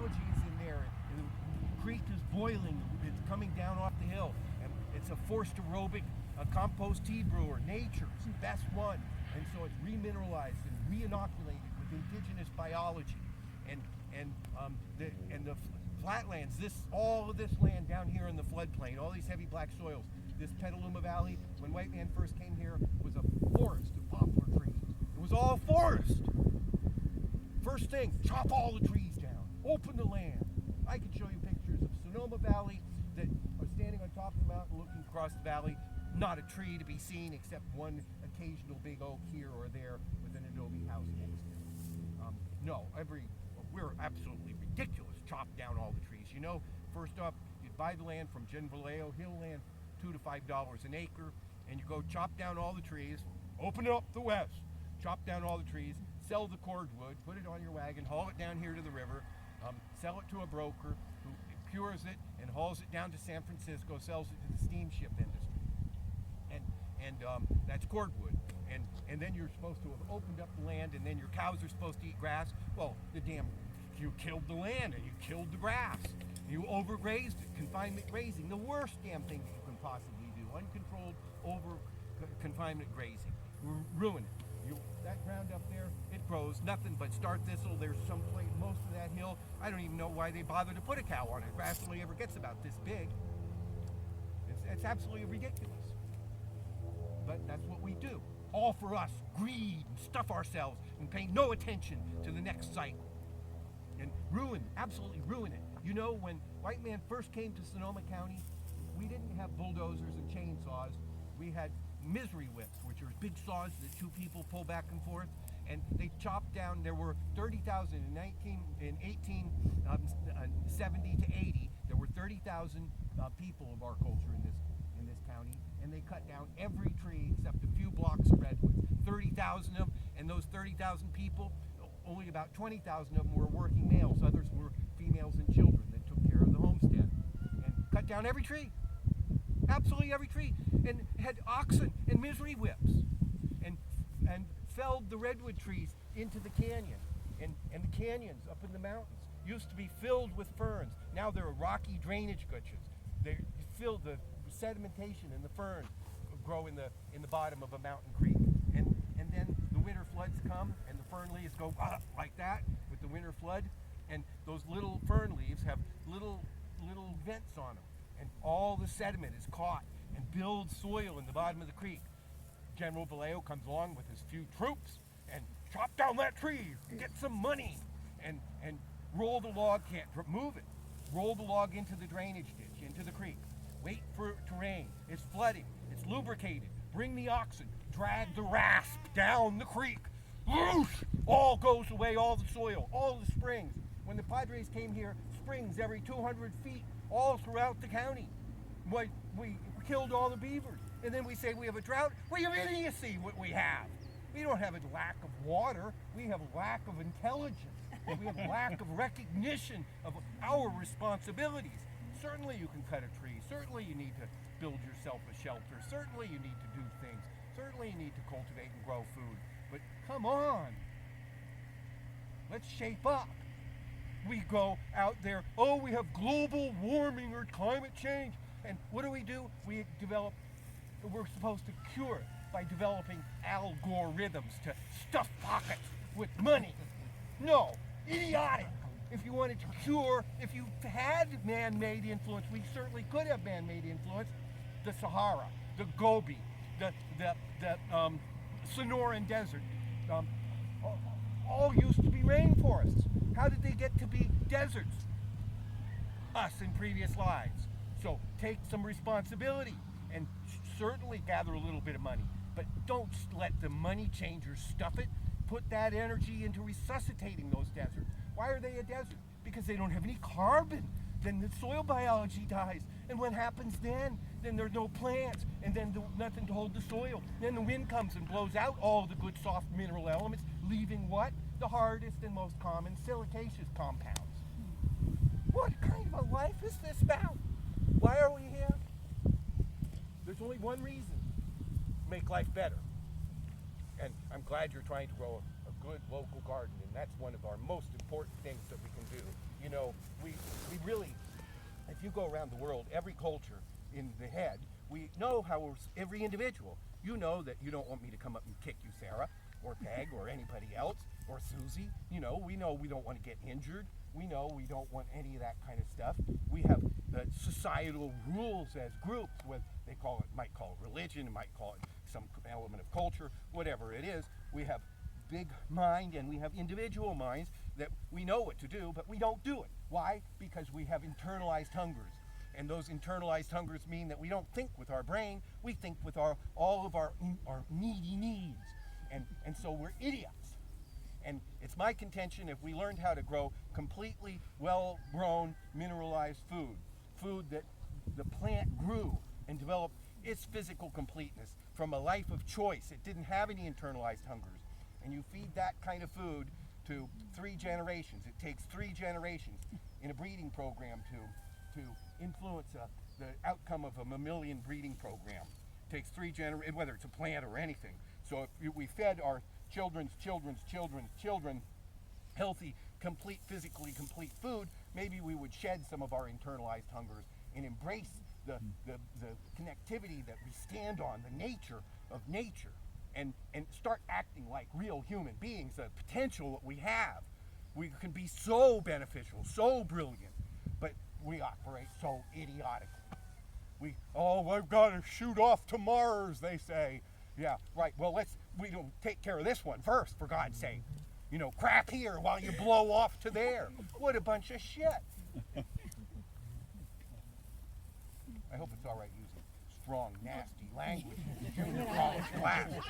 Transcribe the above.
biology is in there. And the creek is boiling. It's coming down off the hill. And it's a forced aerobic compost tea brewer. Nature's best one. And so it's remineralized and re-inoculated with indigenous biology. And the flatlands, all of this land down here in the floodplain, all these heavy black soils, this Petaluma Valley, when white man first came here, was a forest of poplar trees. It was all forest. First thing, chop all the trees down, open the land. I can show you pictures of Sonoma Valley that are standing on top of the mountain looking across the valley. Not a tree to be seen except one occasional big oak here or there with an adobe house next to it. We're absolutely ridiculous. Chop down all the trees. You know, first up, you'd buy the land from Jen Vallejo, hill land, $2 to $5 an acre, and you go chop down all the trees, open up the west, chop down all the trees, sell the cordwood, put it on your wagon, haul it down here to the river, sell it to a broker who cures it and hauls it down to San Francisco, sells it to the steamship industry. And that's cordwood. And then you're supposed to have opened up the land, and then your cows are supposed to eat grass. Well, you killed the land and you killed the grass. You overgrazed it, confinement grazing, the worst damn thing that you can possibly do. Uncontrolled confinement grazing. Ruin it. That ground up there, it grows nothing but star thistle. There's some place, most of that hill, I don't even know why they bother to put a cow on it. Grass only ever gets about this big. It's absolutely ridiculous. But that's what we do. All for us, greed and stuff ourselves and pay no attention to the next cycle. And absolutely ruin it. You know, when white man first came to Sonoma County, we didn't have bulldozers and chainsaws. We had misery whips, which are big saws that two people pull back and forth. And they chopped down, there were 30,000 in 1870 to 80, there were 30,000 people of our culture in this county, and they cut down every tree except a few blocks of redwoods. 30,000 of them, and those 30,000 people, only about 20,000 of them were working males. Others were females and children that took care of the homestead. And cut down every tree. Absolutely every tree. And had oxen and misery whips. And felled the redwood trees into the canyon. And the canyons up in the mountains used to be filled with ferns. Now they're rocky drainage gutches. They fill the sedimentation and the ferns grow in the bottom of a mountain creek. And then the winter floods come and the fern leaves go like that with the winter flood, and those little fern leaves have little vents on them, and all the sediment is caught and builds soil in the bottom of the creek. General Vallejo comes along with his few troops and chop down that tree, get some money, and roll the log, can't move it, roll the log into the drainage ditch, into the creek. Wait for it to rain. It's flooding. It's lubricated. Bring the oxen. Drag the rasp down the creek. Whoosh! All goes away, all the soil, all the springs. When the Padres came here, springs every 200 feet, all throughout the county. We killed all the beavers. And then we say we have a drought. We have idiocy what we have. We don't have a lack of water. We have a lack of intelligence. We have a lack of recognition of our responsibilities. Certainly you can cut a tree. Certainly you need to build yourself a shelter. Certainly you need to do things. Certainly you need to cultivate and grow food. But come on. Let's shape up. We go out there, we have global warming or climate change. And what do? We're supposed to cure it by developing algorithms to stuff pockets with money. No, idiotic. If you wanted to cure, if you had man-made influence, we certainly could have man-made influence. The Sahara, the Gobi, the Sonoran Desert, all used to be rainforests. How did they get to be deserts? Us in previous lives. So take some responsibility and certainly gather a little bit of money, but don't let the money changers stuff it. Put that energy into resuscitating those deserts. Why are they a desert? Because they don't have any carbon. Then the soil biology dies. And what happens then? Then there's no plants, and then nothing to hold the soil. Then the wind comes and blows out all the good soft mineral elements, leaving what? The hardest and most common silicaceous compounds. What kind of a life is this about? Why are we here? There's only one reason: make life better. And I'm glad you're trying to grow a good local garden, and that's one of our most important things that we can do. You know, we really, if you go around the world, every culture in the head, we know how every individual. You know that you don't want me to come up and kick you, Sarah, or Peg, or anybody else, or Susie. You know we don't want to get injured. We know we don't want any of that kind of stuff. We have the societal rules as groups, what they might call it religion, it might call it some element of culture, whatever it is. We have big mind and we have individual minds that we know what to do, but we don't do it. Why? Because we have internalized hungers. And those internalized hungers mean that we don't think with our brain, we think with all of our needy needs. And so we're idiots. And it's my contention, if we learned how to grow completely well-grown, mineralized food that the plant grew and developed its physical completeness from a life of choice, it didn't have any internalized hungers, and you feed that kind of food to 3 generations. It takes 3 generations in a breeding program to influence the outcome of a mammalian breeding program. It takes 3 generations, whether it's a plant or anything. So if we fed our children's children healthy, physically complete food, maybe we would shed some of our internalized hungers and embrace the connectivity that we stand on, the nature of nature, and start acting like real human beings, the potential that we have. We can be so beneficial, so brilliant, but we operate so idiotically. We've got to shoot off to Mars, they say. Yeah, right. Well, we don't take care of this one first, for God's sake. You know, crack here while you blow off to there. What a bunch of shit. I hope it's all right using strong, nasty language in junior college class.